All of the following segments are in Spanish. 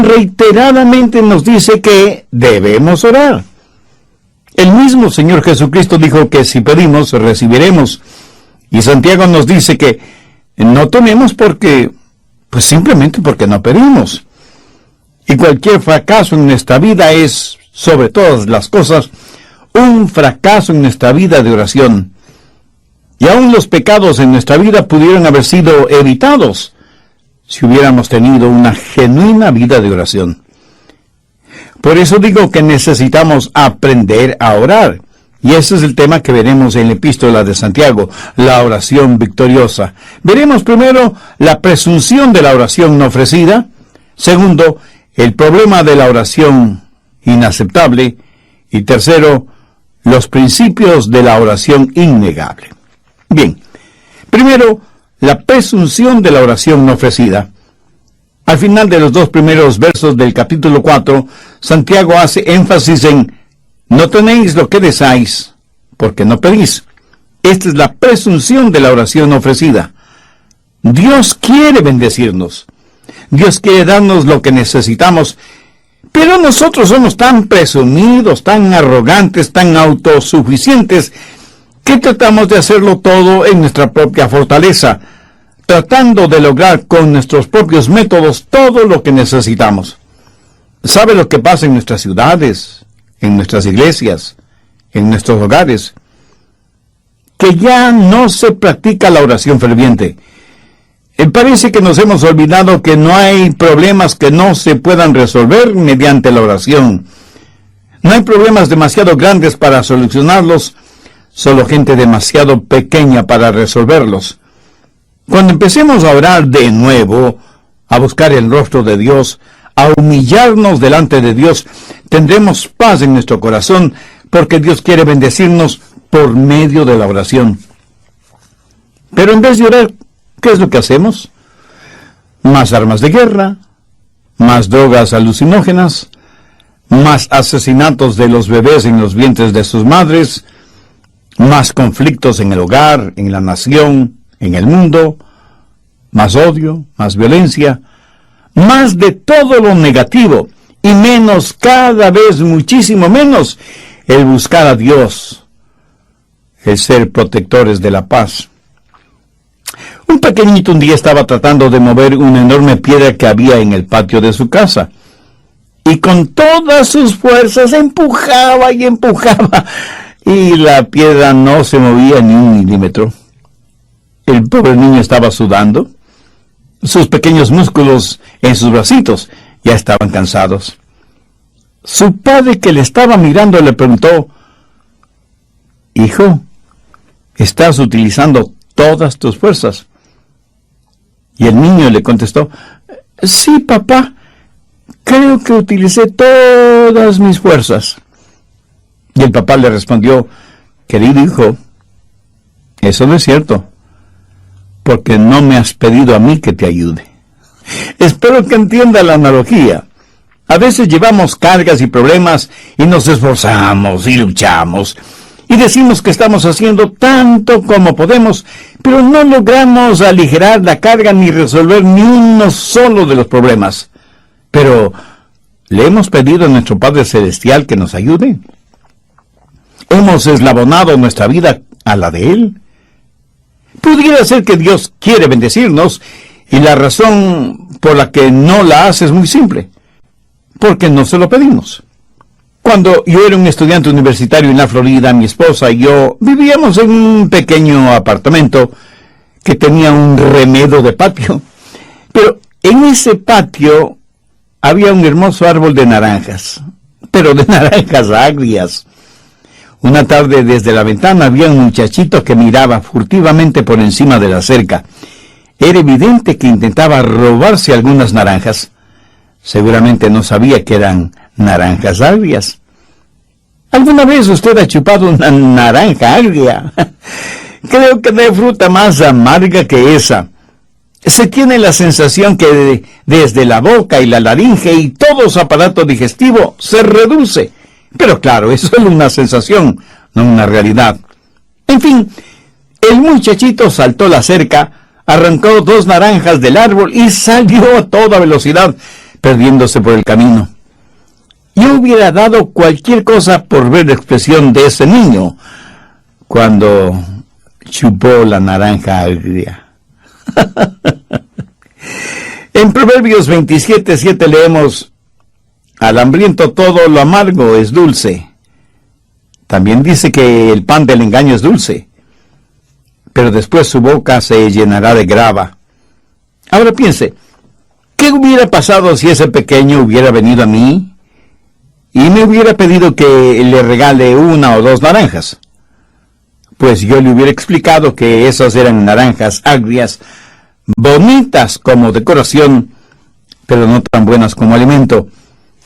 reiteradamente nos dice que debemos orar. El mismo Señor Jesucristo dijo que si pedimos, recibiremos. Y Santiago nos dice que no tenemos porque, pues simplemente porque no pedimos. Y cualquier fracaso en nuestra vida es, sobre todas las cosas, un fracaso en nuestra vida de oración. Y aún los pecados en nuestra vida pudieron haber sido evitados si hubiéramos tenido una genuina vida de oración. Por eso digo que necesitamos aprender a orar. Y ese es el tema que veremos en la epístola de Santiago, la oración victoriosa. Veremos primero la presunción de la oración no ofrecida. Segundo, el problema de la oración inaceptable. Y tercero, los principios de la oración innegable. Bien, primero, la presunción de la oración no ofrecida. Al final de los dos primeros versos del capítulo 4, Santiago hace énfasis en no tenéis lo que deseáis, porque no pedís. Esta es la presunción de la oración ofrecida. Dios quiere bendecirnos. Dios quiere darnos lo que necesitamos, pero nosotros somos tan presumidos, tan arrogantes, tan autosuficientes, que tratamos de hacerlo todo en nuestra propia fortaleza, tratando de lograr con nuestros propios métodos todo lo que necesitamos. ¿Sabe lo que pasa en nuestras ciudades, en nuestras iglesias, en nuestros hogares? Que ya no se practica la oración ferviente. Parece que nos hemos olvidado que no hay problemas que no se puedan resolver mediante la oración. No hay problemas demasiado grandes para solucionarlos, solo gente demasiado pequeña para resolverlos. Cuando empecemos a orar de nuevo, a buscar el rostro de Dios, a humillarnos delante de Dios, tendremos paz en nuestro corazón, porque Dios quiere bendecirnos por medio de la oración. Pero en vez de orar, ¿qué es lo que hacemos? Más armas de guerra, más drogas alucinógenas, más asesinatos de los bebés en los vientres de sus madres, más conflictos en el hogar, en la nación, en el mundo, más odio, más violencia, más de todo lo negativo, y menos, cada vez muchísimo menos, el buscar a Dios, el ser protectores de la paz. Un pequeñito un día estaba tratando de mover una enorme piedra que había en el patio de su casa, y con todas sus fuerzas empujaba y empujaba, y la piedra no se movía ni un milímetro. El pobre niño estaba sudando. Sus pequeños músculos en sus bracitos ya estaban cansados. Su padre, que le estaba mirando, le preguntó: «Hijo, ¿estás utilizando todas tus fuerzas?» Y el niño le contestó: «Sí, papá, creo que utilicé todas mis fuerzas». Y el papá le respondió: «Querido hijo, eso no es cierto, porque no me has pedido a mí que te ayude». Espero que entienda la analogía. A veces llevamos cargas y problemas y nos esforzamos y luchamos y decimos que estamos haciendo tanto como podemos, pero no logramos aligerar la carga ni resolver ni uno solo de los problemas. Pero, ¿le hemos pedido a nuestro Padre Celestial que nos ayude? ¿Hemos eslabonado nuestra vida a la de Él? Pudiera ser que Dios quiere bendecirnos, y la razón por la que no la hace es muy simple: porque no se lo pedimos. Cuando yo era un estudiante universitario en la Florida, mi esposa y yo vivíamos en un pequeño apartamento que tenía un remedo de patio. Pero en ese patio había un hermoso árbol de naranjas, pero de naranjas agrias. Una tarde, desde la ventana, había un muchachito que miraba furtivamente por encima de la cerca. Era evidente que intentaba robarse algunas naranjas. Seguramente no sabía que eran naranjas agrias. ¿Alguna vez usted ha chupado una naranja agria? Creo que no hay fruta más amarga que esa. Se tiene la sensación que desde la boca y la laringe y todo su aparato digestivo se reduce. Pero claro, eso es una sensación, no una realidad. En fin, el muchachito saltó la cerca, arrancó 2 naranjas del árbol y salió a toda velocidad. perdiéndose por el camino. Yo hubiera dado cualquier cosa por ver la expresión de ese niño cuando chupó la naranja agria. En Proverbios 27:7 leemos: al hambriento todo lo amargo es dulce. También dice que el pan del engaño es dulce, pero después su boca se llenará de grava. Ahora piense, ¿qué hubiera pasado si ese pequeño hubiera venido a mí y me hubiera pedido que le regale 1 o 2 naranjas? Pues yo le hubiera explicado que esas eran naranjas agrias, bonitas como decoración, pero no tan buenas como alimento,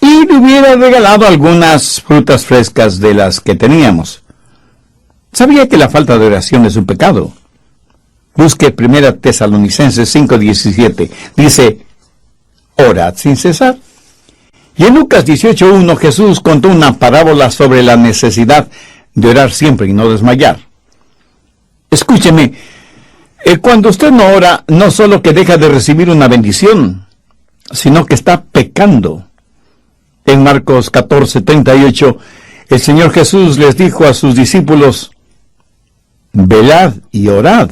y le hubiera regalado algunas frutas frescas de las que teníamos. Sabía que la falta de oración es un pecado. Busque 1 Tesalonicenses 5:17. Dice: orad sin cesar. Y en Lucas 18:1 Jesús contó una parábola sobre la necesidad de orar siempre y no desmayar. Escúcheme, cuando usted no ora, no solo que deja de recibir una bendición, sino que está pecando. En Marcos 14:38, el Señor Jesús les dijo a sus discípulos: velad y orad,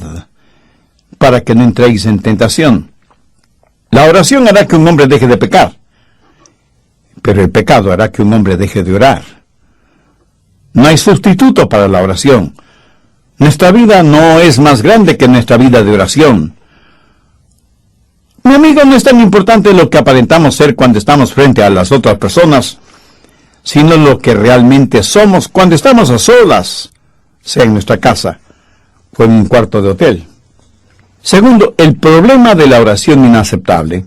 para que no entréis en tentación. La oración hará que un hombre deje de pecar, pero el pecado hará que un hombre deje de orar. No hay sustituto para la oración. Nuestra vida no es más grande que nuestra vida de oración. Mi amigo, no es tan importante lo que aparentamos ser cuando estamos frente a las otras personas, sino lo que realmente somos cuando estamos a solas, sea en nuestra casa o en un cuarto de hotel. Segundo, el problema de la oración inaceptable.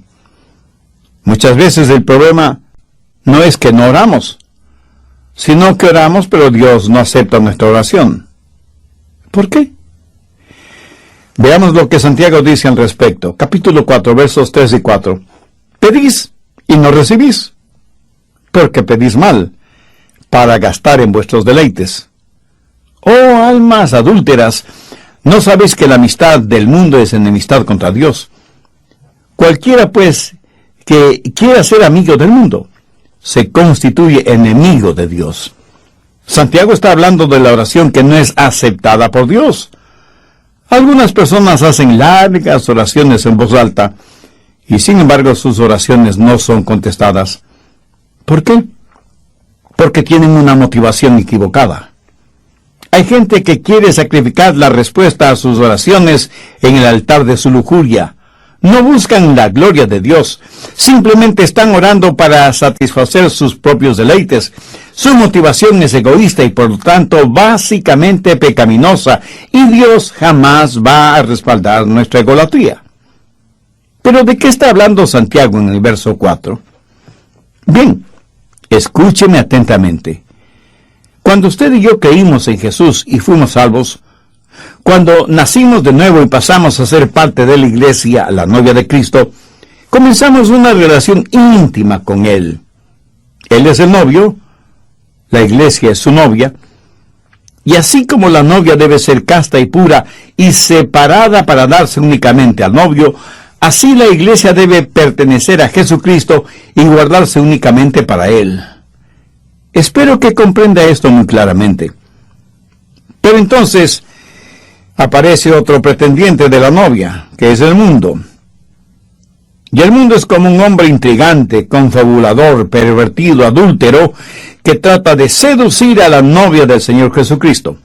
Muchas veces el problema no es que no oramos, sino que oramos pero Dios no acepta nuestra oración. ¿Por qué? Veamos lo que Santiago dice al respecto. Capítulo 4, versos 3 y 4. Pedís y no recibís, porque pedís mal, para gastar en vuestros deleites. Oh almas adúlteras, ¿no sabéis que la amistad del mundo es enemistad contra Dios? Cualquiera, pues, que quiera ser amigo del mundo, se constituye enemigo de Dios. Santiago está hablando de la oración que no es aceptada por Dios. Algunas personas hacen largas oraciones en voz alta, y sin embargo sus oraciones no son contestadas. ¿Por qué? Porque tienen una motivación equivocada. Hay gente que quiere sacrificar la respuesta a sus oraciones en el altar de su lujuria. No buscan la gloria de Dios, simplemente están orando para satisfacer sus propios deleites. Su motivación es egoísta y por lo tanto básicamente pecaminosa, y Dios jamás va a respaldar nuestra egolatría. ¿Pero de qué está hablando Santiago en el verso 4? Bien, escúcheme atentamente. Cuando usted y yo creímos en Jesús y fuimos salvos, cuando nacimos de nuevo y pasamos a ser parte de la iglesia, la novia de Cristo, comenzamos una relación íntima con Él. Él es el novio, la iglesia es su novia, y así como la novia debe ser casta y pura y separada para darse únicamente al novio, así la iglesia debe pertenecer a Jesucristo y guardarse únicamente para Él. Espero que comprenda esto muy claramente. Pero entonces aparece otro pretendiente de la novia, que es el mundo. Y el mundo es como un hombre intrigante, confabulador, pervertido, adúltero, que trata de seducir a la novia del Señor Jesucristo.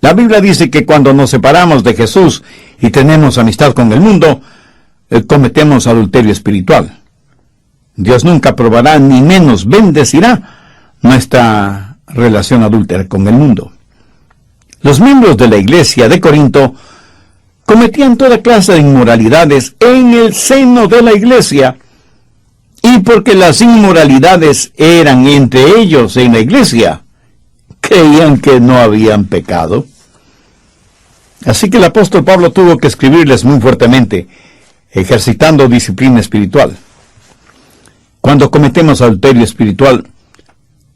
La Biblia dice que cuando nos separamos de Jesús y tenemos amistad con el mundo, cometemos adulterio espiritual. Dios nunca aprobará ni menos bendecirá nuestra relación adúltera con el mundo. Los miembros de la iglesia de Corinto cometían toda clase de inmoralidades en el seno de la iglesia, y porque las inmoralidades eran entre ellos en la iglesia, creían que no habían pecado. Así que el apóstol Pablo tuvo que escribirles muy fuertemente, ejercitando disciplina espiritual. Cuando cometemos adulterio espiritual,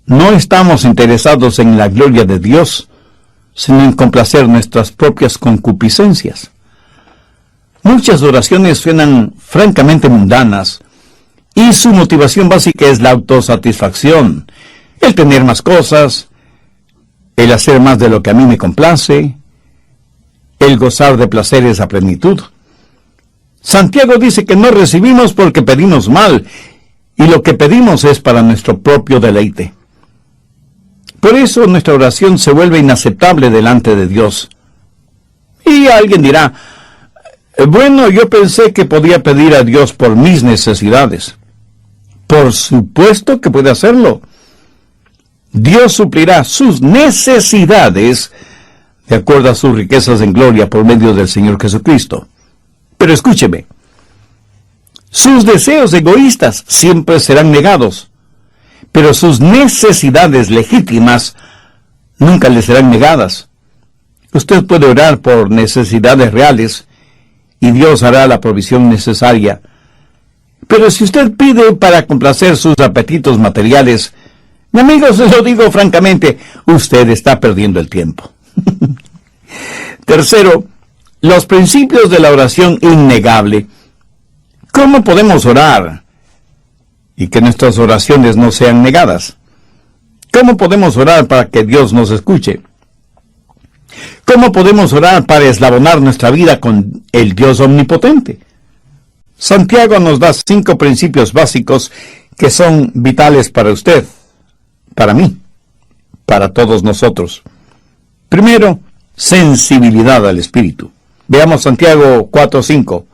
no estamos interesados en la gloria de Dios, sino en complacer nuestras propias concupiscencias. Muchas oraciones suenan francamente mundanas Y su motivación básica es la autosatisfacción, el tener más cosas, el hacer más de lo que a mí me complace, el gozar de placeres a plenitud. Santiago dice que no recibimos porque pedimos mal, y lo que pedimos es para nuestro propio deleite. Por eso nuestra oración se vuelve inaceptable delante de Dios. Y alguien dirá, bueno, yo pensé que podía pedir a Dios por mis necesidades. Por supuesto que puede hacerlo. Dios suplirá sus necesidades de acuerdo a sus riquezas en gloria por medio del Señor Jesucristo. Pero escúcheme, sus deseos egoístas siempre serán negados, pero sus necesidades legítimas nunca le serán negadas. Usted puede orar por necesidades reales y Dios hará la provisión necesaria. Pero si usted pide para complacer sus apetitos materiales, mi amigo, se lo digo francamente, usted está perdiendo el tiempo. Tercero, los principios de la oración innegable. ¿Cómo podemos orar y que nuestras oraciones no sean negadas? ¿Cómo podemos orar para que Dios nos escuche? ¿Cómo podemos orar para eslabonar nuestra vida con el Dios omnipotente? Santiago nos da 5 principios básicos que son vitales para usted, para mí, para todos nosotros. Primero, sensibilidad al Espíritu. Veamos Santiago 4:5.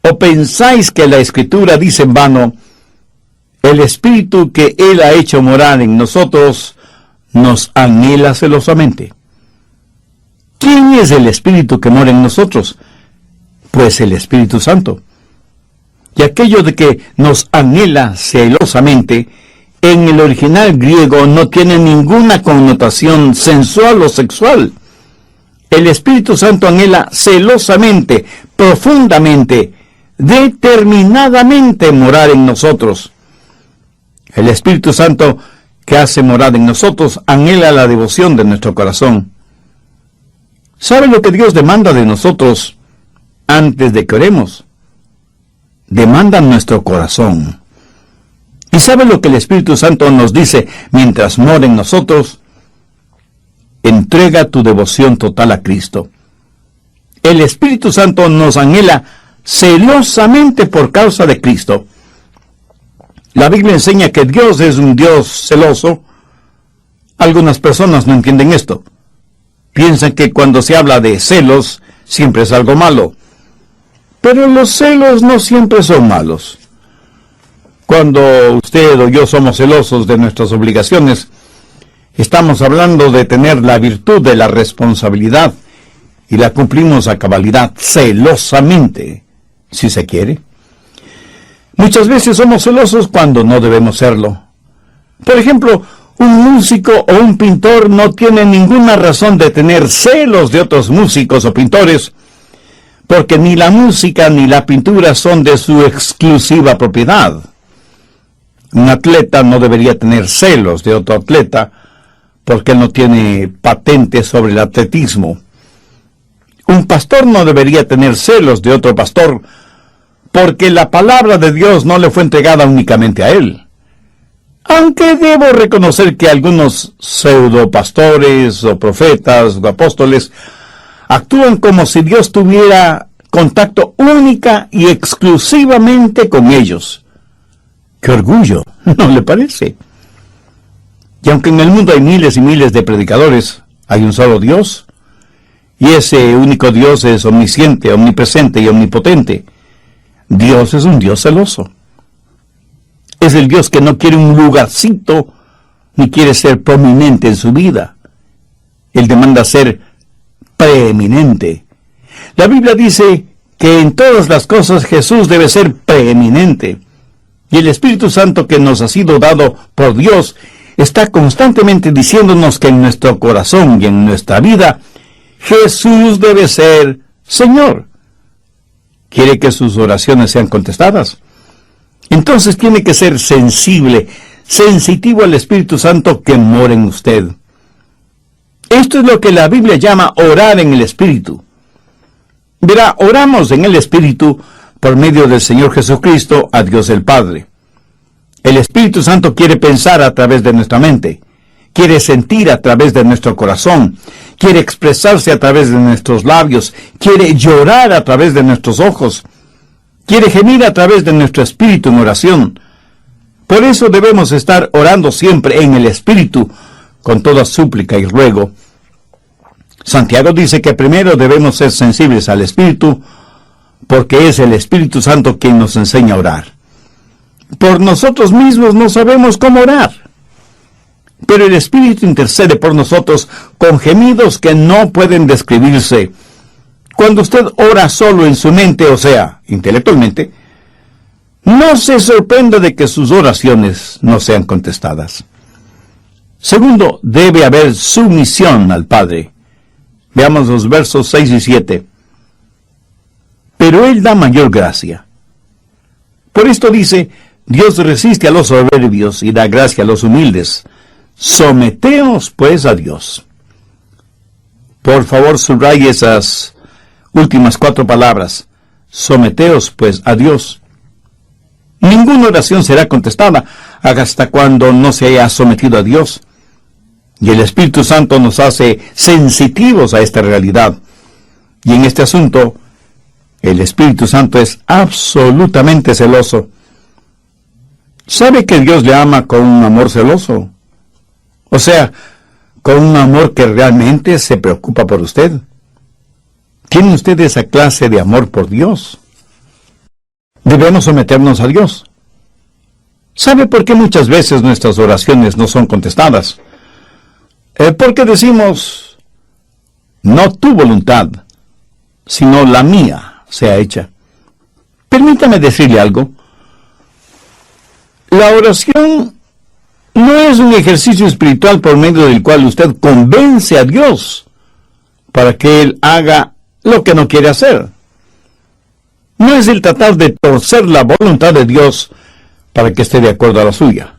¿O pensáis que la Escritura dice en vano, el Espíritu que Él ha hecho morar en nosotros nos anhela celosamente? ¿Quién es el Espíritu que mora en nosotros? Pues el Espíritu Santo. Y aquello de que nos anhela celosamente, en el original griego no tiene ninguna connotación sensual o sexual. El Espíritu Santo anhela celosamente, profundamente, determinadamente morar en nosotros. El Espíritu Santo que hace morada en nosotros anhela la devoción de nuestro corazón. ¿Sabe lo que Dios demanda de nosotros antes de que oremos? Demanda nuestro corazón. ¿Y sabe lo que el Espíritu Santo nos dice mientras mora en nosotros? Entrega tu devoción total a Cristo. El Espíritu Santo nos anhela celosamente por causa de Cristo. La Biblia enseña que Dios es un Dios celoso. Algunas personas no entienden esto. Piensan que cuando se habla de celos, siempre es algo malo. Pero los celos no siempre son malos. Cuando usted o yo somos celosos de nuestras obligaciones, estamos hablando de tener la virtud de la responsabilidad y la cumplimos a cabalidad, celosamente, si se quiere. Muchas veces somos celosos cuando no debemos serlo. Por ejemplo, un músico o un pintor no tiene ninguna razón de tener celos de otros músicos o pintores, porque ni la música ni la pintura son de su exclusiva propiedad. Un atleta no debería tener celos de otro atleta, porque él no tiene patente sobre el atletismo. Un pastor no debería tener celos de otro pastor, porque la palabra de Dios no le fue entregada únicamente a él. Aunque debo reconocer que algunos pseudopastores o profetas o apóstoles actúan como si Dios tuviera contacto única y exclusivamente con ellos. ¡Qué orgullo! ¿No le parece? Y aunque en el mundo hay miles y miles de predicadores, hay un solo Dios, y ese único Dios es omnisciente, omnipresente y omnipotente. Dios es un Dios celoso. Es el Dios que no quiere un lugarcito, ni quiere ser prominente en su vida. Él demanda ser preeminente. La Biblia dice que en todas las cosas Jesús debe ser preeminente. Y el Espíritu Santo que nos ha sido dado por Dios está constantemente diciéndonos que en nuestro corazón y en nuestra vida, Jesús debe ser Señor. ¿Quiere que sus oraciones sean contestadas? Entonces tiene que ser sensible, sensitivo al Espíritu Santo que mora en usted. Esto es lo que la Biblia llama orar en el Espíritu. Verá, oramos en el Espíritu por medio del Señor Jesucristo a Dios el Padre. El Espíritu Santo quiere pensar a través de nuestra mente, quiere sentir a través de nuestro corazón, quiere expresarse a través de nuestros labios, quiere llorar a través de nuestros ojos, quiere gemir a través de nuestro espíritu en oración. Por eso debemos estar orando siempre en el Espíritu, con toda súplica y ruego. Santiago dice que primero debemos ser sensibles al Espíritu, porque es el Espíritu Santo quien nos enseña a orar. Por nosotros mismos no sabemos cómo orar, pero el Espíritu intercede por nosotros con gemidos que no pueden describirse. Cuando usted ora solo en su mente, o sea, intelectualmente, no se sorprenda de que sus oraciones no sean contestadas. Segundo, debe haber sumisión al Padre. Veamos los versos 6 y 7. Pero Él da mayor gracia. Por esto dice, Dios resiste a los soberbios y da gracia a los humildes. Someteos, pues, a Dios. Por favor, subraye esas últimas 4 palabras. Someteos, pues, a Dios. Ninguna oración será contestada hasta cuando no se haya sometido a Dios. Y el Espíritu Santo nos hace sensitivos a esta realidad. Y en este asunto, el Espíritu Santo es absolutamente celoso. ¿Sabe que Dios le ama con un amor celoso? O sea, con un amor que realmente se preocupa por usted. ¿Tiene usted esa clase de amor por Dios? Debemos someternos a Dios. ¿Sabe por qué muchas veces nuestras oraciones no son contestadas? Porque decimos, no tu voluntad, sino la mía sea hecha. Permítame decirle algo. La oración no es un ejercicio espiritual por medio del cual usted convence a Dios para que Él haga lo que no quiere hacer. No es el tratar de torcer la voluntad de Dios para que esté de acuerdo a la suya.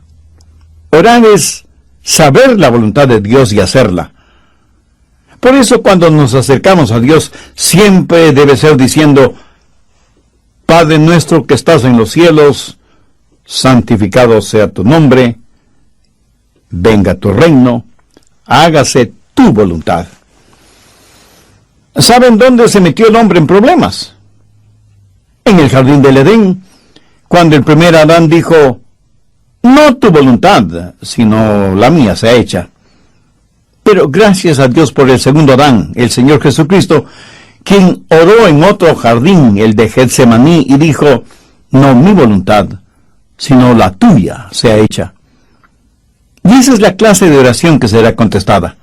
Orar es saber la voluntad de Dios y hacerla. Por eso cuando nos acercamos a Dios, siempre debe ser diciendo, Padre nuestro que estás en los cielos, santificado sea tu nombre, venga tu reino, hágase tu voluntad. ¿Saben dónde se metió el hombre en problemas? En el jardín del Edén, cuando el primer Adán dijo, no tu voluntad, sino la mía sea hecha. Pero gracias a Dios por el segundo Adán, el Señor Jesucristo, quien oró en otro jardín, el de Getsemaní, y dijo, no mi voluntad, sino la tuya sea hecha. Y esa es la clase de oración que será contestada.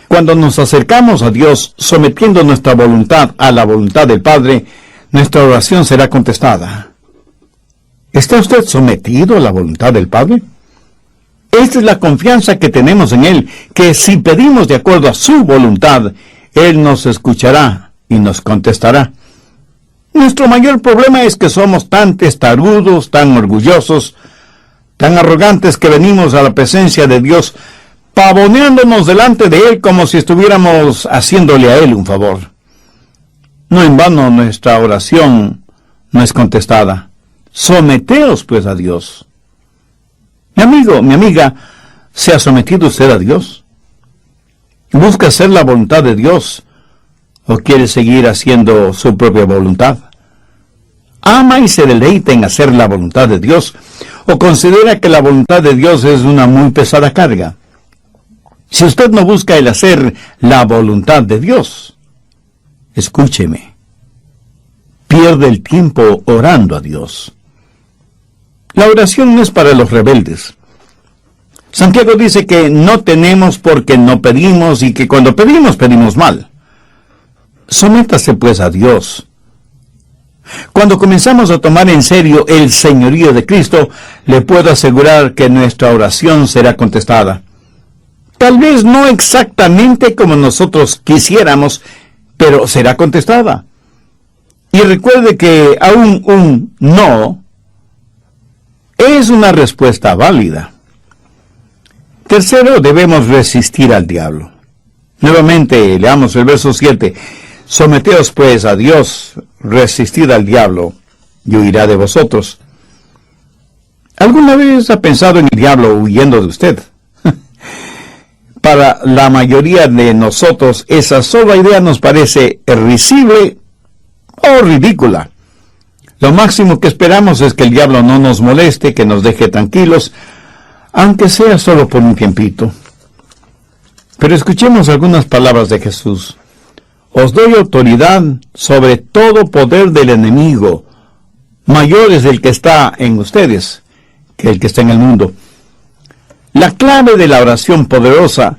Cuando nos acercamos a Dios, sometiendo nuestra voluntad a la voluntad del Padre, nuestra oración será contestada. ¿Está usted sometido a la voluntad del Padre? Esta es la confianza que tenemos en Él, que si pedimos de acuerdo a su voluntad, Él nos escuchará y nos contestará. Nuestro mayor problema es que somos tan testarudos, tan orgullosos, tan arrogantes que venimos a la presencia de Dios pavoneándonos delante de Él como si estuviéramos haciéndole a Él un favor. No en vano nuestra oración no es contestada. Someteos pues a Dios. Mi amigo, mi amiga, ¿se ha sometido usted a Dios? ¿Busca hacer la voluntad de Dios o quiere seguir haciendo su propia voluntad? ¿Ama y se deleita en hacer la voluntad de Dios o considera que la voluntad de Dios es una muy pesada carga? Si usted no busca el hacer la voluntad de Dios, escúcheme, pierde el tiempo orando a Dios. La oración no es para los rebeldes. Santiago dice que no tenemos porque no pedimos y que cuando pedimos, pedimos mal. Sométase pues a Dios. Cuando comenzamos a tomar en serio el señorío de Cristo, le puedo asegurar que nuestra oración será contestada. Tal vez no exactamente como nosotros quisiéramos, pero será contestada. Y recuerde que aún un no es una respuesta válida. Tercero, debemos resistir al diablo. Nuevamente, leamos el verso 7. Someteos pues a Dios, resistid al diablo, y huirá de vosotros. ¿Alguna vez ha pensado en el diablo huyendo de usted? Para la mayoría de nosotros, esa sola idea nos parece risible o ridícula. Lo máximo que esperamos es que el diablo no nos moleste, que nos deje tranquilos, aunque sea solo por un tiempito. Pero escuchemos algunas palabras de Jesús. Os doy autoridad sobre todo poder del enemigo. Mayor es el que está en ustedes que el que está en el mundo. La clave de la oración poderosa,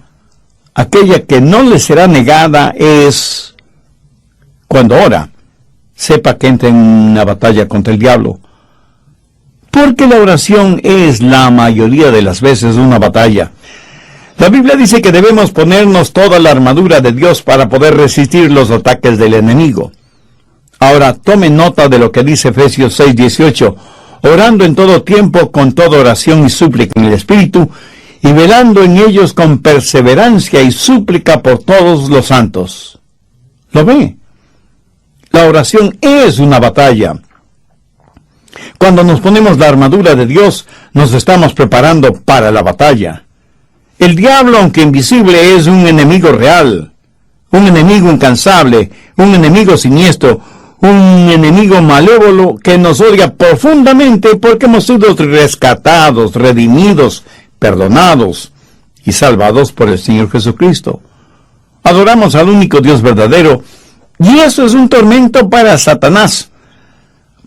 aquella que no le será negada, es cuando ora, sepa que entra en una batalla contra el diablo. Porque la oración es la mayoría de las veces una batalla. La Biblia dice que debemos ponernos toda la armadura de Dios para poder resistir los ataques del enemigo. Ahora, tome nota de lo que dice Efesios 6:18, orando en todo tiempo con toda oración y súplica en el Espíritu, y velando en ellos con perseverancia y súplica por todos los santos. ¿Lo ve? La oración es una batalla. Cuando nos ponemos la armadura de Dios, nos estamos preparando para la batalla. El diablo, aunque invisible, es un enemigo real, un enemigo incansable, un enemigo siniestro, un enemigo malévolo que nos odia profundamente porque hemos sido rescatados, redimidos, perdonados y salvados por el Señor Jesucristo. Adoramos al único Dios verdadero, y eso es un tormento para Satanás,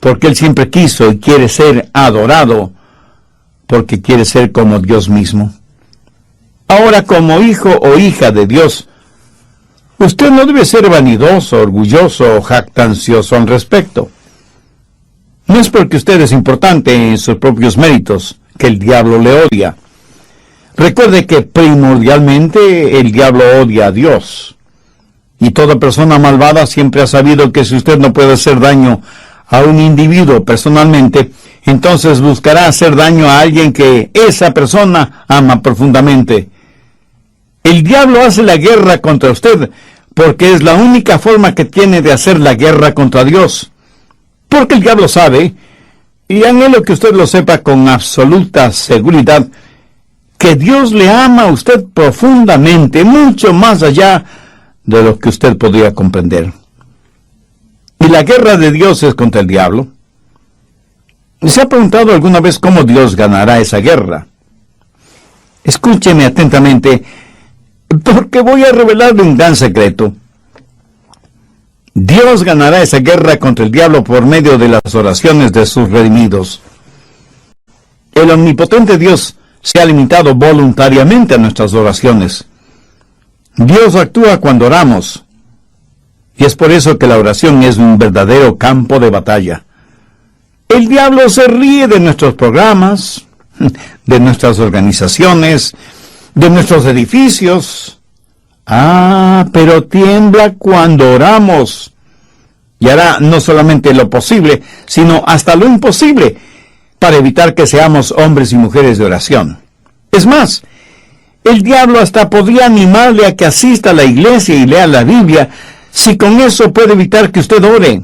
porque él siempre quiso y quiere ser adorado, porque quiere ser como Dios mismo. Ahora, como hijo o hija de Dios, usted no debe ser vanidoso, orgulloso o jactancioso al respecto. No es porque usted es importante en sus propios méritos que el diablo le odia. Recuerde que primordialmente el diablo odia a Dios. Y toda persona malvada siempre ha sabido que si usted no puede hacer daño a un individuo personalmente, entonces buscará hacer daño a alguien que esa persona ama profundamente. El diablo hace la guerra contra usted porque es la única forma que tiene de hacer la guerra contra Dios. Porque el diablo sabe, y anhelo que usted lo sepa con absoluta seguridad, que Dios le ama a usted profundamente, mucho más allá de lo que usted podría comprender. Y la guerra de Dios es contra el diablo. ¿Se ha preguntado alguna vez cómo Dios ganará esa guerra? Escúcheme atentamente, porque voy a revelarle un gran secreto. Dios ganará esa guerra contra el diablo por medio de las oraciones de sus redimidos. El omnipotente Dios se ha limitado voluntariamente a nuestras oraciones. Dios actúa cuando oramos, y es por eso que la oración es un verdadero campo de batalla. El diablo se ríe de nuestros programas, de nuestras organizaciones, de nuestros edificios. Pero tiembla cuando oramos, y hará no solamente lo posible, sino hasta lo imposible, para evitar que seamos hombres y mujeres de oración. Es más, el diablo hasta podría animarle a que asista a la iglesia y lea la Biblia, si con eso puede evitar que usted ore.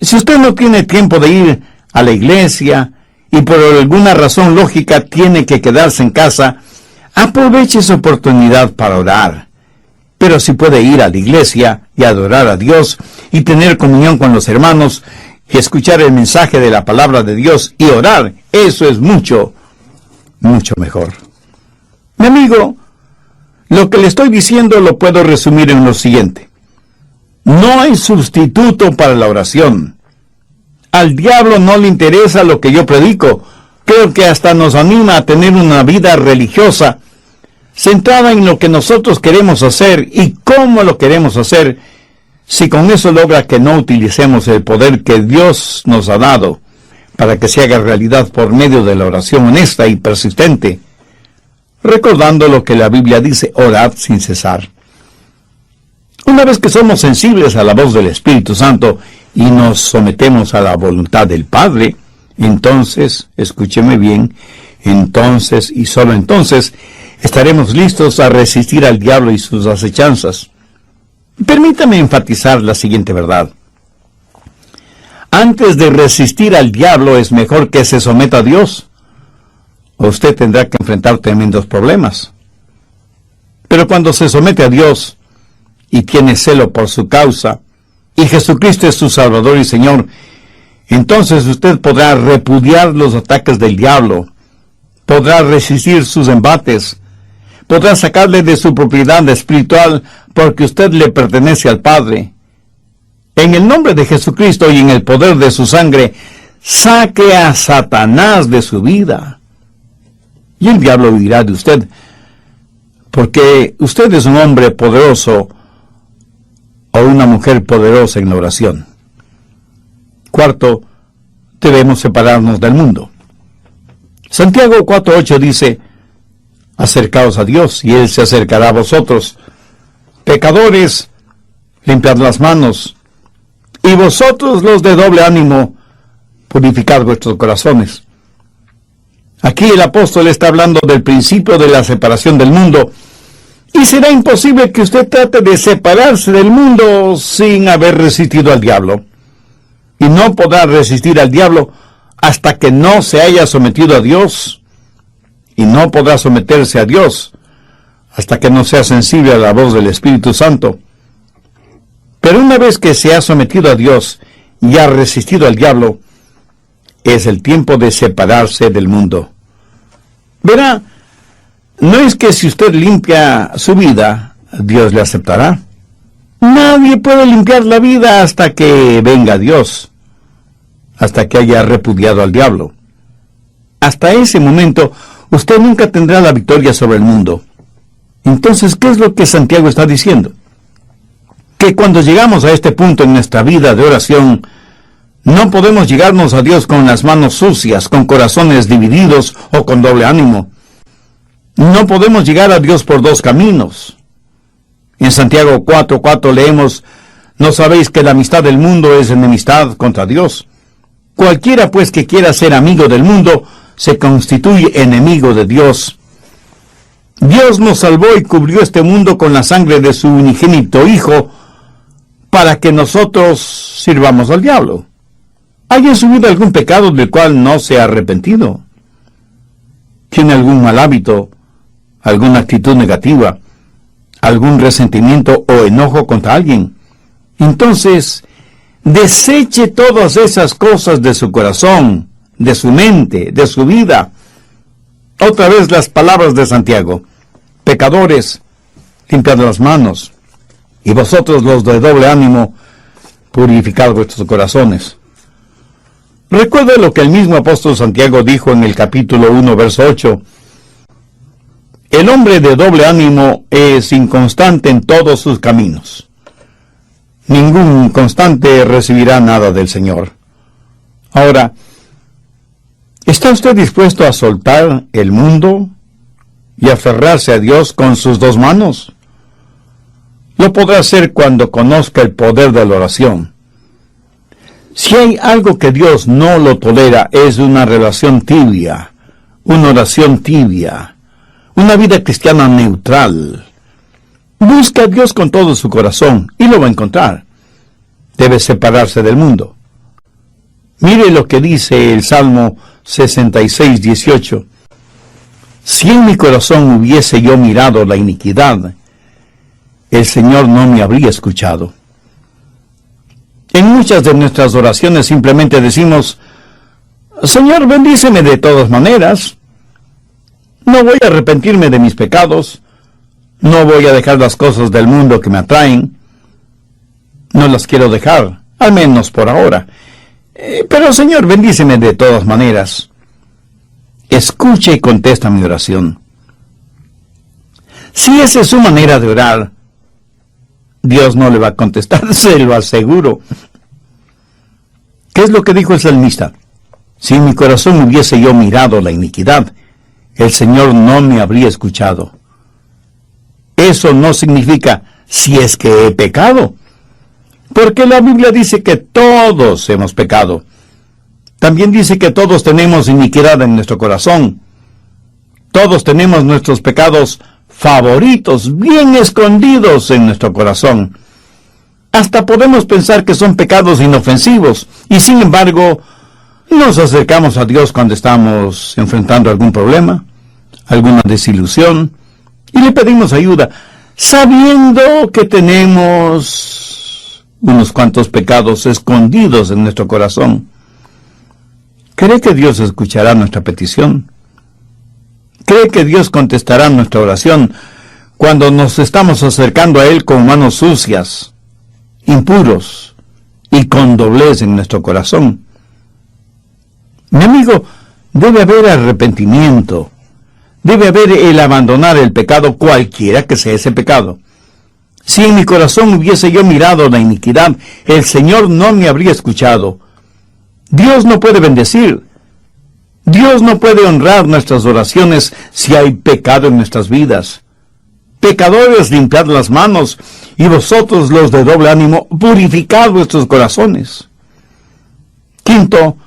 Si usted no tiene tiempo de ir a la iglesia, y por alguna razón lógica tiene que quedarse en casa, aproveche esa oportunidad para orar. Pero si puede ir a la iglesia y adorar a Dios, y tener comunión con los hermanos, y escuchar el mensaje de la palabra de Dios y orar, eso es mucho, mucho mejor. Mi amigo, lo que le estoy diciendo lo puedo resumir en lo siguiente. No hay sustituto para la oración. Al diablo no le interesa lo que yo predico. Creo que hasta nos anima a tener una vida religiosa, centrada en lo que nosotros queremos hacer y cómo lo queremos hacer, si con eso logra que no utilicemos el poder que Dios nos ha dado para que se haga realidad por medio de la oración honesta y persistente, recordando lo que la Biblia dice: orad sin cesar. Una vez que somos sensibles a la voz del Espíritu Santo y nos sometemos a la voluntad del Padre, entonces, escúcheme bien, entonces y solo entonces estaremos listos a resistir al diablo y sus acechanzas. Permítame enfatizar la siguiente verdad. antes de resistir al diablo es mejor que se someta a Dios, o usted tendrá que enfrentar tremendos problemas. Pero cuando se somete a Dios y tiene celo por su causa, y Jesucristo es su Salvador y Señor, entonces usted podrá repudiar los ataques del diablo, podrá resistir sus embates, podrá sacarle de su propiedad espiritual porque usted le pertenece al Padre. En el nombre de Jesucristo y en el poder de su sangre, saque a Satanás de su vida. Y el diablo huirá de usted, porque usted es un hombre poderoso o una mujer poderosa en la oración. Cuarto, debemos separarnos del mundo. Santiago 4:8 dice, acercaos a Dios y Él se acercará a vosotros. Pecadores, limpiad las manos, y vosotros los de doble ánimo, purificad vuestros corazones. Aquí el apóstol está hablando del principio de la separación del mundo, y será imposible que usted trate de separarse del mundo sin haber resistido al diablo. Y no podrá resistir al diablo hasta que no se haya sometido a Dios. Y no podrá someterse a Dios hasta que no sea sensible a la voz del Espíritu Santo. Pero una vez que se ha sometido a Dios y ha resistido al diablo, es el tiempo de separarse del mundo. Verá, no es que si usted limpia su vida, Dios le aceptará. Nadie puede limpiar la vida hasta que venga Dios, hasta que haya repudiado al diablo. Hasta ese momento, usted nunca tendrá la victoria sobre el mundo. Entonces, ¿qué es lo que Santiago está diciendo? Que cuando llegamos a este punto en nuestra vida de oración, no podemos llegarnos a Dios con las manos sucias, con corazones divididos o con doble ánimo. No podemos llegar a Dios por dos caminos. En Santiago 4:4 leemos, ¿no sabéis que la amistad del mundo es enemistad contra Dios? Cualquiera pues que quiera ser amigo del mundo, se constituye enemigo de Dios. Dios nos salvó y cubrió este mundo con la sangre de su unigénito Hijo, para que nosotros sirvamos al diablo. ¿Hay en su vida algún pecado del cual no se ha arrepentido? ¿Tiene algún mal hábito, alguna actitud negativa, algún resentimiento o enojo contra alguien? Entonces, deseche todas esas cosas de su corazón, de su mente, de su vida. Otra vez las palabras de Santiago. Pecadores, limpiad las manos, y vosotros los de doble ánimo, purificad vuestros corazones. Recuerde lo que el mismo apóstol Santiago dijo en el capítulo 1, verso 8. El hombre de doble ánimo es inconstante en todos sus caminos. Ningún inconstante recibirá nada del Señor. Ahora, ¿está usted dispuesto a soltar el mundo y aferrarse a Dios con sus dos manos? Lo podrá hacer cuando conozca el poder de la oración. Si hay algo que Dios no lo tolera, es una relación tibia, una oración tibia, una vida cristiana neutral. Busca a Dios con todo su corazón y lo va a encontrar. Debe separarse del mundo. Mire lo que dice el Salmo 66:18. Si en mi corazón hubiese yo mirado la iniquidad, el Señor no me habría escuchado. En muchas de nuestras oraciones simplemente decimos, Señor, bendíceme de todas maneras. No voy a arrepentirme de mis pecados. No voy a dejar las cosas del mundo que me atraen. No las quiero dejar, al menos por ahora. Pero Señor, bendíceme de todas maneras. Escuche y contesta mi oración. Si esa es su manera de orar, Dios no le va a contestar, se lo aseguro. ¿Qué es lo que dijo el salmista? Si en mi corazón hubiese yo mirado la iniquidad, el Señor no me habría escuchado. Eso no significa si es que he pecado, porque la Biblia dice que todos hemos pecado. También dice que todos tenemos iniquidad en nuestro corazón. Todos tenemos nuestros pecados favoritos, bien escondidos en nuestro corazón. Hasta podemos pensar que son pecados inofensivos, y sin embargo, nos acercamos a Dios cuando estamos enfrentando algún problema, alguna desilusión, y le pedimos ayuda, sabiendo que tenemos unos cuantos pecados escondidos en nuestro corazón. ¿Cree que Dios escuchará nuestra petición? ¿Cree que Dios contestará nuestra oración cuando nos estamos acercando a Él con manos sucias, impuros y con doblez en nuestro corazón? Mi amigo, debe haber arrepentimiento, debe haber el abandonar el pecado, cualquiera que sea ese pecado. Si en mi corazón hubiese yo mirado la iniquidad, el Señor no me habría escuchado. Dios no puede bendecir, Dios no puede honrar nuestras oraciones si hay pecado en nuestras vidas. Pecadores, limpiad las manos, y vosotros los de doble ánimo, purificad vuestros corazones. Quinto,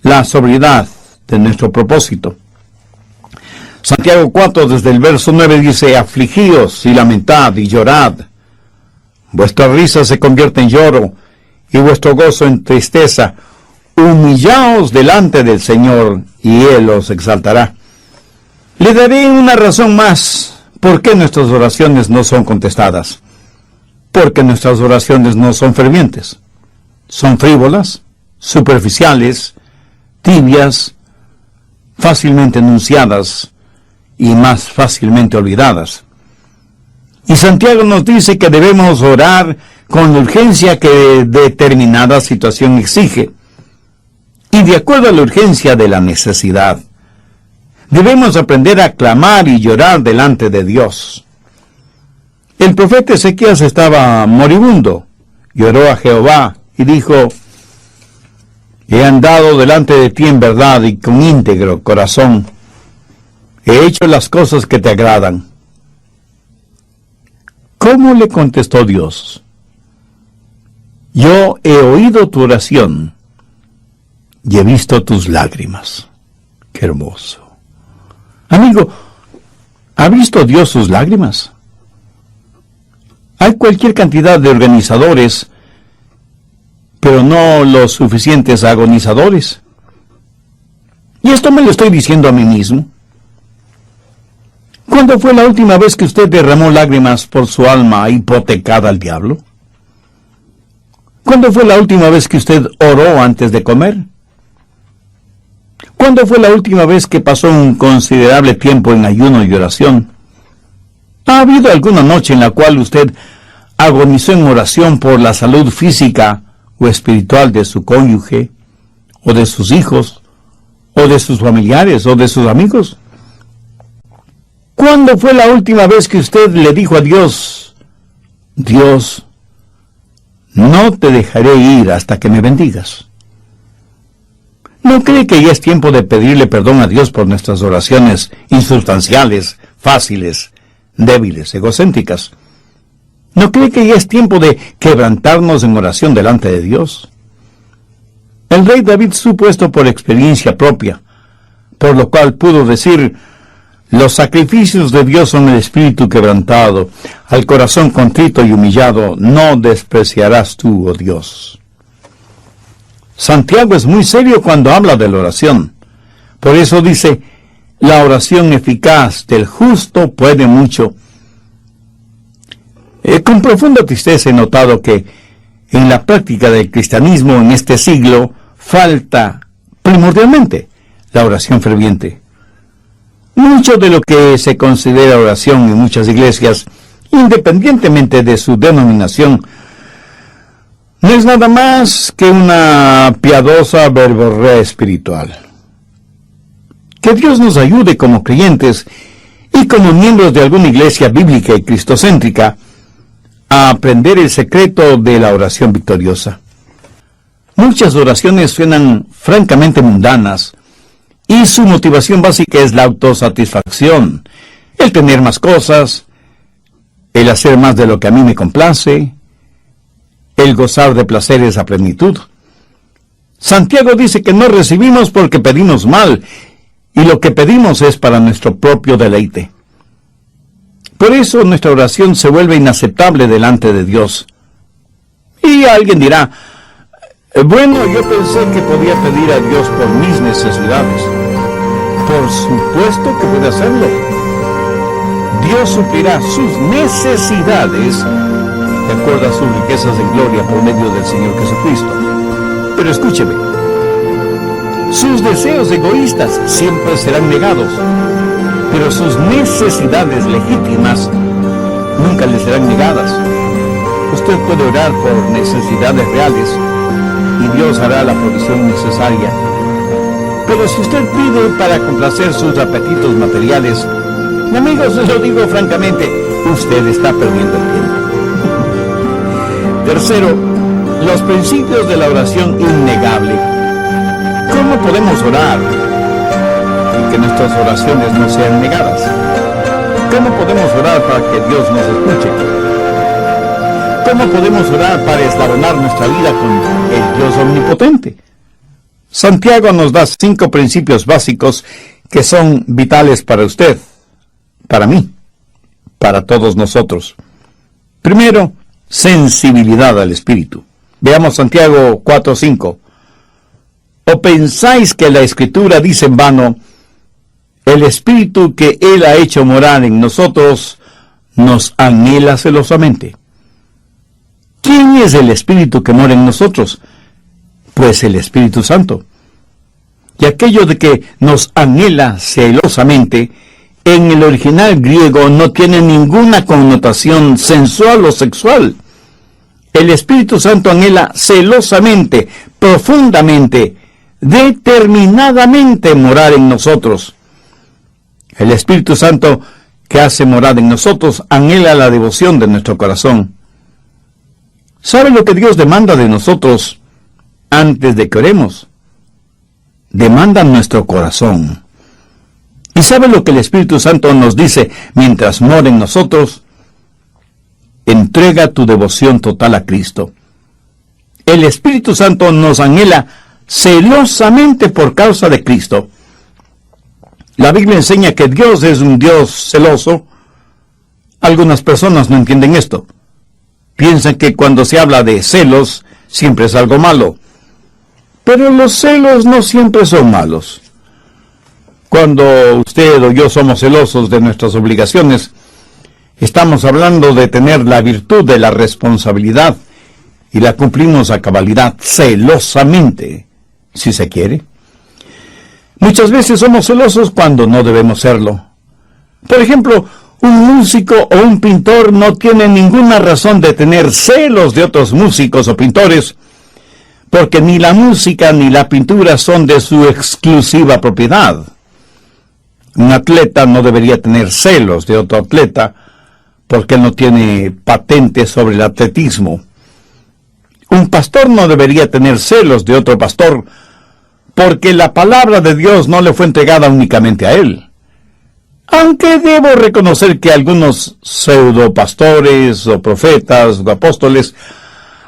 la sobriedad de nuestro propósito. Santiago 4, desde el verso 9 dice, afligíos y lamentad y llorad. Vuestra risa se convierte en lloro, y vuestro gozo en tristeza. Humillaos delante del Señor, y Él os exaltará. Le daré una razón más por qué nuestras oraciones no son contestadas. Porque nuestras oraciones no son fervientes. Son frívolas, superficiales, tibias, fácilmente enunciadas y más fácilmente olvidadas. Y Santiago nos dice que debemos orar con la urgencia que determinada situación exige, y de acuerdo a la urgencia de la necesidad. Debemos aprender a clamar y llorar delante de Dios. El profeta Ezequías estaba moribundo, lloró a Jehová y dijo, he andado delante de ti en verdad y con íntegro corazón. He hecho las cosas que te agradan. ¿Cómo le contestó Dios? Yo he oído tu oración y he visto tus lágrimas. ¡Qué hermoso! Amigo, ¿ha visto Dios sus lágrimas? Hay cualquier cantidad de organizadores, pero no los suficientes agonizadores. Y esto me lo estoy diciendo a mí mismo. ¿Cuándo fue la última vez que usted derramó lágrimas por su alma hipotecada al diablo? ¿Cuándo fue la última vez que usted oró antes de comer? ¿Cuándo fue la última vez que pasó un considerable tiempo en ayuno y oración? ¿Ha habido alguna noche en la cual usted agonizó en oración por la salud física o espiritual de su cónyuge, o de sus hijos, o de sus familiares, o de sus amigos? ¿Cuándo fue la última vez que usted le dijo a Dios, Dios, no te dejaré ir hasta que me bendigas? ¿No cree que ya es tiempo de pedirle perdón a Dios por nuestras oraciones insustanciales, fáciles, débiles, egocéntricas? ¿No cree que ya es tiempo de quebrantarnos en oración delante de Dios? El rey David supo esto por experiencia propia, por lo cual pudo decir, los sacrificios de Dios son el espíritu quebrantado, al corazón contrito y humillado no despreciarás tú, oh Dios. Santiago es muy serio cuando habla de la oración. Por eso dice, la oración eficaz del justo puede mucho. Con profunda tristeza he notado que en la práctica del cristianismo en este siglo falta primordialmente la oración ferviente. Mucho de lo que se considera oración en muchas iglesias, independientemente de su denominación, no es nada más que una piadosa verborrea espiritual. Que Dios nos ayude como creyentes y como miembros de alguna iglesia bíblica y cristocéntrica a aprender el secreto de la oración victoriosa. Muchas oraciones suenan francamente mundanas y su motivación básica es la autosatisfacción, el tener más cosas, el hacer más de lo que a mí me complace, el gozar de placeres a plenitud. Santiago dice que no recibimos porque pedimos mal, y lo que pedimos es para nuestro propio deleite. Por eso nuestra oración se vuelve inaceptable delante de Dios, Y alguien dirá, bueno, yo pensé que podía pedir a Dios por mis necesidades. Por supuesto que puede hacerlo. Dios suplirá sus necesidades de acuerdo a sus riquezas en gloria por medio del Señor Jesucristo. Pero escúcheme, sus deseos egoístas siempre serán negados, pero sus necesidades legítimas nunca le serán negadas. Usted puede orar por necesidades reales y Dios hará la provisión necesaria. Pero si usted pide para complacer sus apetitos materiales, amigos, se lo digo francamente, usted está perdiendo el tiempo. Tercero, los principios de la oración innegable. ¿Cómo podemos orar y que nuestras oraciones no sean negadas? ¿Cómo podemos orar para que Dios nos escuche? ¿Cómo podemos orar para eslabonar nuestra vida con el Dios omnipotente? Santiago nos da 5 principios básicos que son vitales para usted, para mí, para todos nosotros. Primero, sensibilidad al Espíritu. Veamos Santiago 4:5. ¿O pensáis que la Escritura dice en vano, el Espíritu que Él ha hecho morar en nosotros nos anhela celosamente? ¿Quién es el Espíritu que mora en nosotros? Pues el Espíritu Santo. Y aquello de que nos anhela celosamente, en el original griego no tiene ninguna connotación sensual o sexual. El Espíritu Santo anhela celosamente, profundamente, determinadamente morar en nosotros. El Espíritu Santo que hace morada en nosotros anhela la devoción de nuestro corazón. ¿Sabe lo que Dios demanda de nosotros antes de que oremos? Demanda nuestro corazón. ¿Y sabe lo que el Espíritu Santo nos dice mientras mora en nosotros? Entrega tu devoción total a Cristo. El Espíritu Santo nos anhela celosamente por causa de Cristo. La Biblia enseña que Dios es un Dios celoso. Algunas personas no entienden esto. Piensan que cuando se habla de celos, siempre es algo malo. Pero los celos no siempre son malos. Cuando usted o yo somos celosos de nuestras obligaciones, estamos hablando de tener la virtud de la responsabilidad y la cumplimos a cabalidad, celosamente, si se quiere. Muchas veces somos celosos cuando no debemos serlo. Por ejemplo, un músico o un pintor no tiene ninguna razón de tener celos de otros músicos o pintores, porque ni la música ni la pintura son de su exclusiva propiedad. Un atleta no debería tener celos de otro atleta, porque él no tiene patente sobre el atletismo. Un pastor no debería tener celos de otro pastor, porque la palabra de Dios no le fue entregada únicamente a él. Aunque debo reconocer que algunos pseudopastores o profetas o apóstoles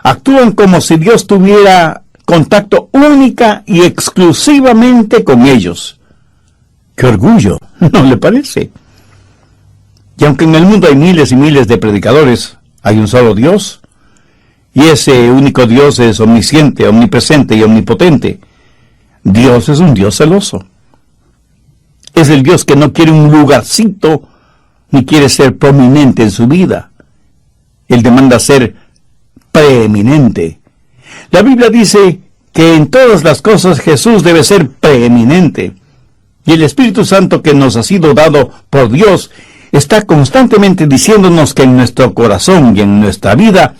actúan como si Dios tuviera contacto única y exclusivamente con ellos. ¡Qué orgullo! ¿No le parece? Y aunque en el mundo hay miles y miles de predicadores, hay un solo Dios, y ese único Dios es omnisciente, omnipresente y omnipotente. Dios es un Dios celoso. Es el Dios que no quiere un lugarcito, ni quiere ser prominente en su vida. Él demanda ser preeminente. La Biblia dice que en todas las cosas Jesús debe ser preeminente. Y el Espíritu Santo que nos ha sido dado por Dios está constantemente diciéndonos que en nuestro corazón y en nuestra vida,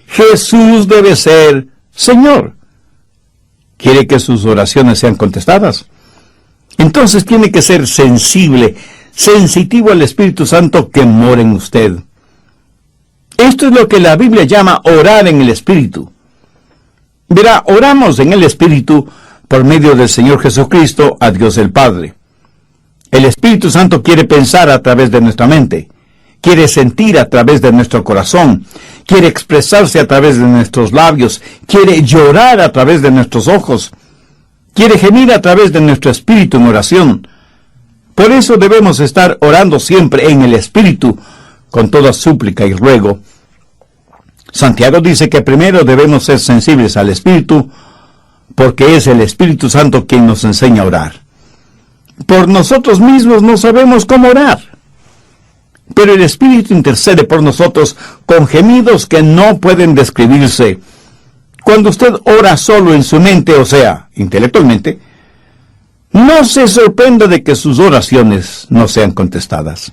Jesús debe ser Señor. ¿Quiere que sus oraciones sean contestadas? Entonces tiene que ser sensible, sensitivo al Espíritu Santo que mora en usted. Esto es lo que la Biblia llama orar en el Espíritu. Verá, oramos en el Espíritu por medio del Señor Jesucristo a Dios el Padre. El Espíritu Santo quiere pensar a través de nuestra mente, quiere sentir a través de nuestro corazón, quiere expresarse a través de nuestros labios, quiere llorar a través de nuestros ojos, quiere gemir a través de nuestro espíritu en oración. Por eso debemos estar orando siempre en el Espíritu, con toda súplica y ruego. Santiago dice que primero debemos ser sensibles al Espíritu, porque es el Espíritu Santo quien nos enseña a orar. Por nosotros mismos no sabemos cómo orar, pero el Espíritu intercede por nosotros con gemidos que no pueden describirse. Cuando usted ora solo en su mente, o sea, intelectualmente, no se sorprenda de que sus oraciones no sean contestadas.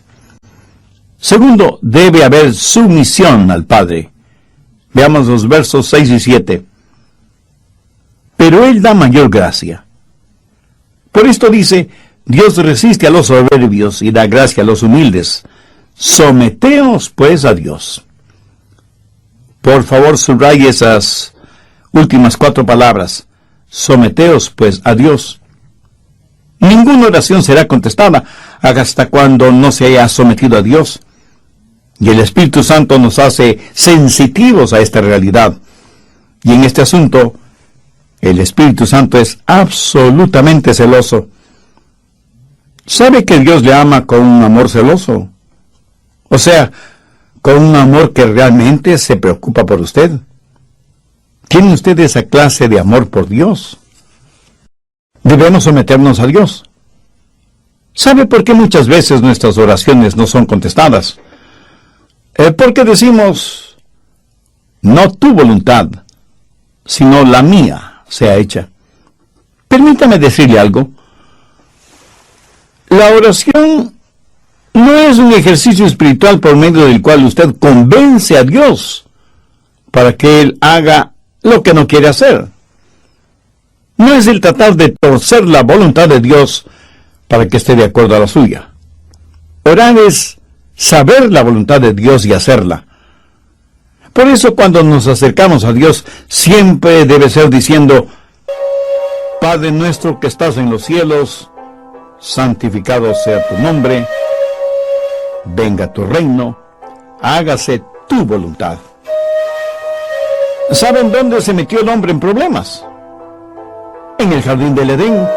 Segundo, debe haber sumisión al Padre. Veamos los versos 6 y 7. Pero Él da mayor gracia. Por esto dice, Dios resiste a los soberbios y da gracia a los humildes. Someteos pues a Dios. Por favor, subraye esas últimas 4 palabras. Someteos pues a Dios. Ninguna oración será contestada hasta cuando no se haya sometido a Dios. Y el Espíritu Santo nos hace sensitivos a esta realidad. Y en este asunto, el Espíritu Santo es absolutamente celoso. ¿Sabe que Dios le ama con un amor celoso? O sea, con un amor que realmente se preocupa por usted. ¿Tiene usted esa clase de amor por Dios? Debemos someternos a Dios. ¿Sabe por qué muchas veces nuestras oraciones no son contestadas? Porque decimos, no tu voluntad, sino la mía sea hecha. Permítame decirle algo. La oración no es un ejercicio espiritual por medio del cual usted convence a Dios para que Él haga lo que no quiere hacer. No es el tratar de torcer la voluntad de Dios para que esté de acuerdo a la suya. Orar es saber la voluntad de Dios y hacerla. Por eso cuando nos acercamos a Dios, siempre debe ser diciendo, Padre nuestro que estás en los cielos, santificado sea tu nombre, venga tu reino, hágase tu voluntad. ¿Saben dónde se metió el hombre en problemas? En el jardín del Edén,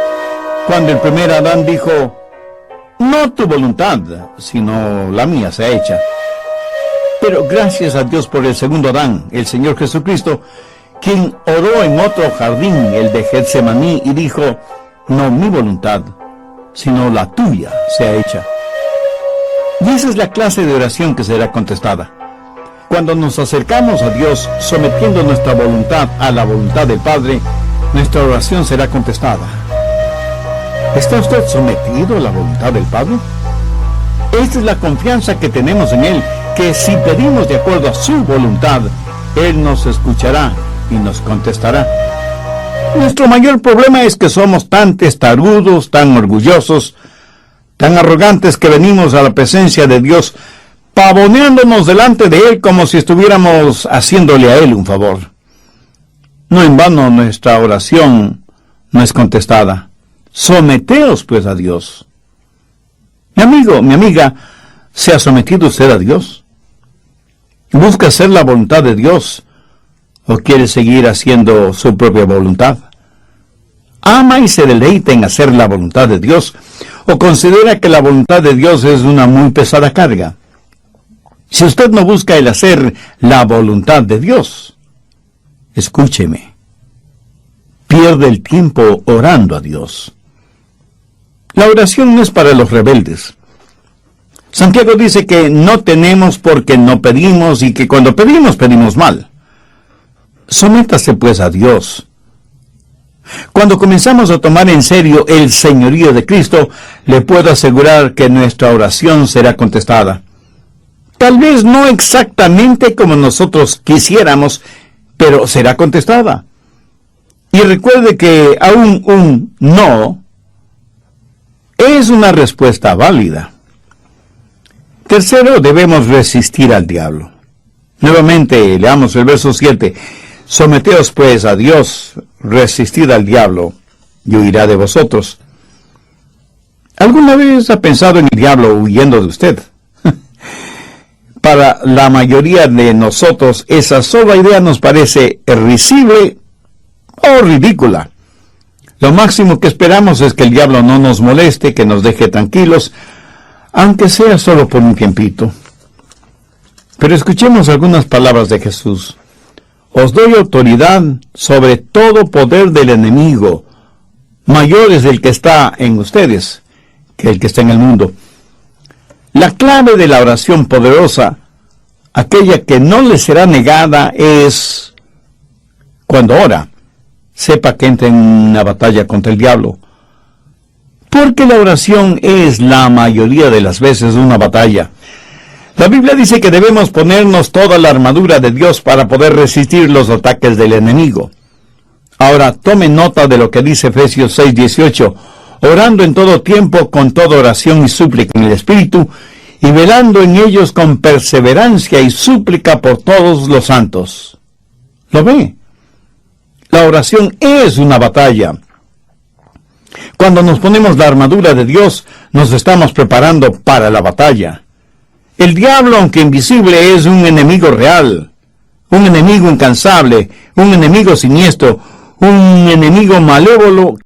cuando el primer Adán dijo, no tu voluntad, sino la mía sea hecha. Pero gracias a Dios por el segundo Adán, el Señor Jesucristo, quien oró en otro jardín, el de Getsemaní, y dijo, no mi voluntad, sino la tuya sea hecha. Y esa es la clase de oración que será contestada. Cuando nos acercamos a Dios, sometiendo nuestra voluntad a la voluntad del Padre, nuestra oración será contestada. ¿Está usted sometido a la voluntad del Padre? Esta es la confianza que tenemos en Él, que si pedimos de acuerdo a su voluntad, Él nos escuchará y nos contestará. Nuestro mayor problema es que somos tan testarudos, tan orgullosos, tan arrogantes que venimos a la presencia de Dios pavoneándonos delante de Él como si estuviéramos haciéndole a Él un favor. No en vano nuestra oración no es contestada. Someteos pues a Dios. Mi amigo, mi amiga, ¿se ha sometido usted a Dios? ¿Busca hacer la voluntad de Dios o quiere seguir haciendo su propia voluntad? ¿Ama y se deleita en hacer la voluntad de Dios o considera que la voluntad de Dios es una muy pesada carga? Si usted no busca el hacer la voluntad de Dios, escúcheme, pierde el tiempo orando a Dios. La oración no es para los rebeldes. Santiago dice que no tenemos porque no pedimos y que cuando pedimos, pedimos mal. Sométase pues a Dios. Cuando comenzamos a tomar en serio el señorío de Cristo, le puedo asegurar que nuestra oración será contestada. Tal vez no exactamente como nosotros quisiéramos, pero será contestada. Y recuerde que aún un no es una respuesta válida. Tercero, debemos resistir al diablo. Nuevamente, leamos el verso 7. Someteos pues a Dios, resistid al diablo, y huirá de vosotros. ¿Alguna vez ha pensado en el diablo huyendo de usted? Para la mayoría de nosotros, esa sola idea nos parece risible o ridícula. Lo máximo que esperamos es que el diablo no nos moleste, que nos deje tranquilos, aunque sea solo por un tiempito. Pero escuchemos algunas palabras de Jesús. Os doy autoridad sobre todo poder del enemigo. Mayor es el que está en ustedes que el que está en el mundo. La clave de la oración poderosa, aquella que no le será negada, es cuando ora, sepa que entra en una batalla contra el diablo. Porque la oración es la mayoría de las veces una batalla. La Biblia dice que debemos ponernos toda la armadura de Dios para poder resistir los ataques del enemigo. Ahora, tome nota de lo que dice Efesios 6:18, orando en todo tiempo con toda oración y súplica en el Espíritu, y velando en ellos con perseverancia y súplica por todos los santos. ¿Lo ve? La oración es una batalla. Cuando nos ponemos la armadura de Dios, nos estamos preparando para la batalla. El diablo, aunque invisible, es un enemigo real, un enemigo incansable, un enemigo siniestro, un enemigo malévolo